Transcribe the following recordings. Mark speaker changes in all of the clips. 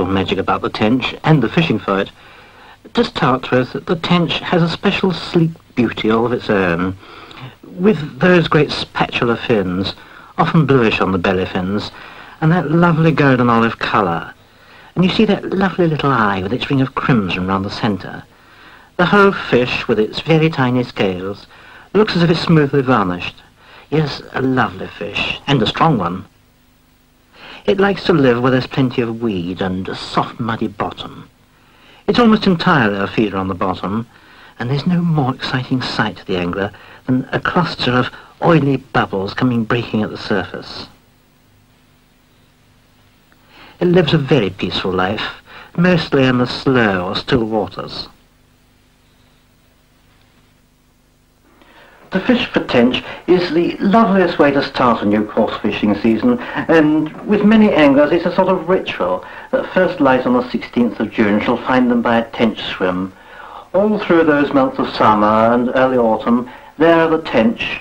Speaker 1: special magic about the tench, and the fishing for it. To start with, the tench has a special sleek beauty all of its own, with those great spatula fins, often bluish on the belly fins, and that lovely golden olive colour. And you see that lovely little eye with its ring of crimson round the centre. The whole fish, with its very tiny scales, looks as if it's smoothly varnished. Yes, a lovely fish, and a strong one. It likes to live where there's plenty of weed and a soft muddy bottom. It's almost entirely a feeder on the bottom, and there's no more exciting sight to the angler than a cluster of oily bubbles coming breaking at the surface. It lives a very peaceful life, mostly in the slow or still waters. To fish for tench is the loveliest way to start a new coarse fishing season, and with many anglers it's a sort of ritual that first light on the 16th of June shall find them by a tench swim. All through those months of summer and early autumn, there are the tench,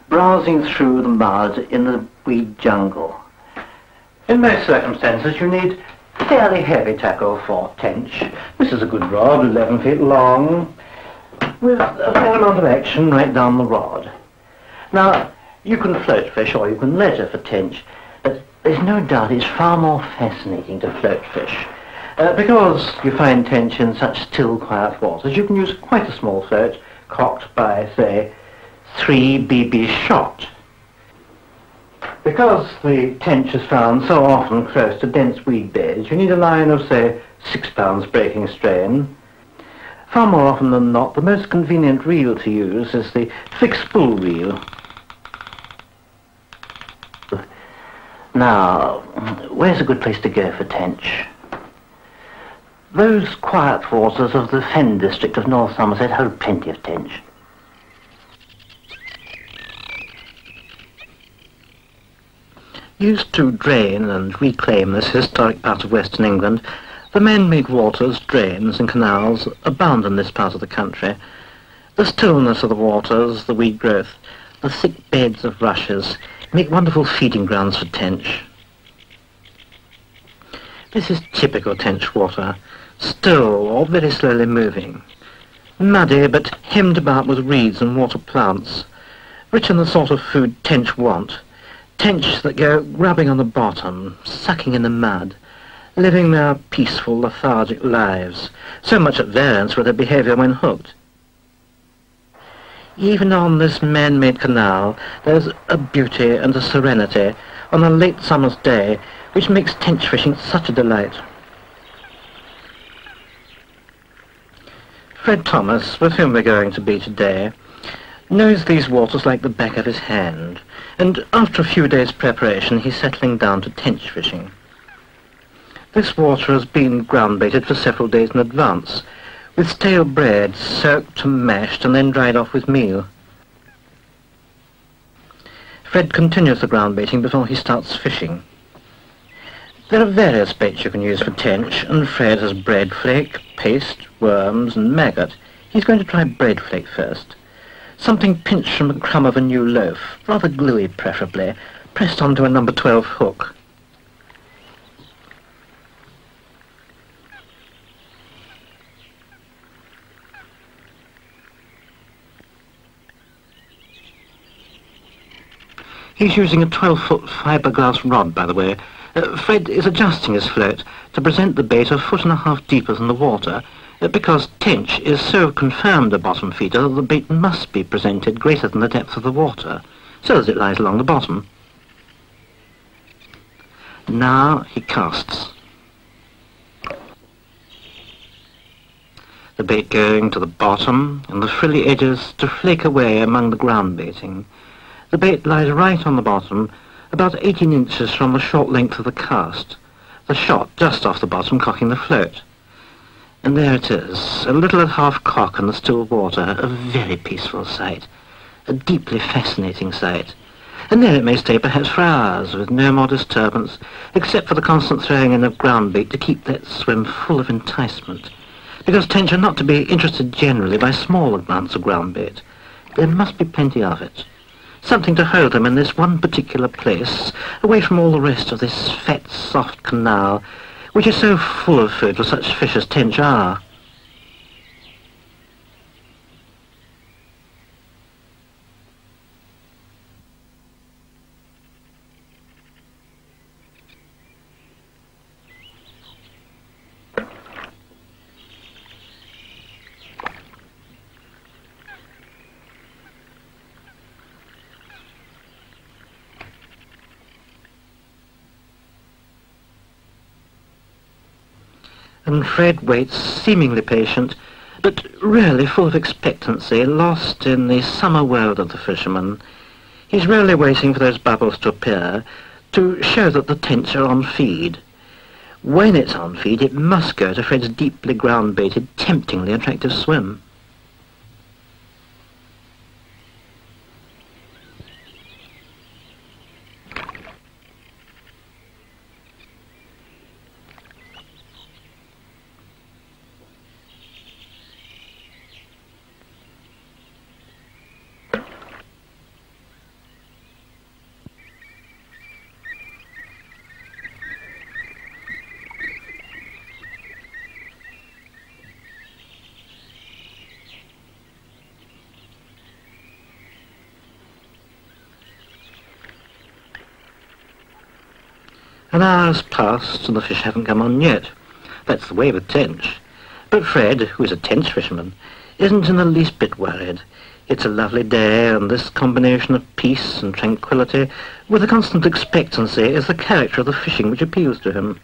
Speaker 1: browsing through the mud in the weed jungle. In most circumstances you need fairly heavy tackle for tench. This is a good rod, 11 feet long, with a fair amount of action right down the rod. Now, you can float fish or you can leisure for tench, but there's no doubt it's far more fascinating to float fish. Because you find tench in such still, quiet waters, you can use quite a small float, cocked by, say, 3 BB shot. Because the tench is found so often close to dense weed beds, you need a line of, say, 6 pounds breaking strain. Far more often than not, the most convenient reel to use is the fixed spool reel. Now, where's a good place to go for tench? Those quiet waters of the Fen district of North Somerset hold plenty of tench. Used to drain and reclaim this historic part of Western England, the man-made waters, drains and canals abound in this part of the country. The stillness of the waters, the weed growth, the thick beds of rushes make wonderful feeding grounds for tench. This is typical tench water, still or very slowly moving. Muddy but hemmed about with reeds and water plants, rich in the sort of food tench want. Tench that go grubbing on the bottom, sucking in the mud, living their peaceful, lethargic lives, so much at variance with their behaviour when hooked. Even on this man-made canal, there's a beauty and a serenity on a late summer's day which makes tench fishing such a delight. Fred Thomas, with whom we're going to be today, knows these waters like the back of his hand, and after a few days' preparation he's settling down to tench fishing. This water has been ground-baited for several days in advance, with stale bread soaked and mashed and then dried off with meal. Fred continues the ground-baiting before he starts fishing. There are various baits you can use for tench, and Fred has bread flake, paste, worms and maggot. He's going to try bread flake first. Something pinched from a crumb of a new loaf, rather gluey preferably, pressed onto a number 12 hook. He's using a 12-foot fiberglass rod, by the way. Fred is adjusting his float to present the bait a 1.5 foot deeper than the water, because tench is so confirmed a bottom feeder that the bait must be presented greater than the depth of the water, so as it lies along the bottom. Now he casts. The bait going to the bottom, and the frilly edges to flake away among the ground baiting. The bait lies right on the bottom, about 18 inches from the short length of the cast, the shot just off the bottom cocking the float. And there it is, a little at half cock in the still water, a very peaceful sight, a deeply fascinating sight. And there it may stay perhaps for hours, with no more disturbance, except for the constant throwing in of ground bait to keep that swim full of enticement. Because tench are not to be interested generally by small amounts of ground bait. There must be plenty of it. Something to hold them in this one particular place, away from all the rest of this fat, soft canal, which is so full of food for such fish as tench are. And Fred waits, seemingly patient, but really full of expectancy, lost in the summer world of the fisherman. He's really waiting for those bubbles to appear to show that the tench are on feed. When it's on feed, it must go to Fred's deeply ground-baited, temptingly attractive swim. An hour's passed and the fish haven't come on yet. That's the way with tench. But Fred, who is a tench fisherman, isn't in the least bit worried. It's a lovely day, and this combination of peace and tranquility with a constant expectancy is the character of the fishing which appeals to him.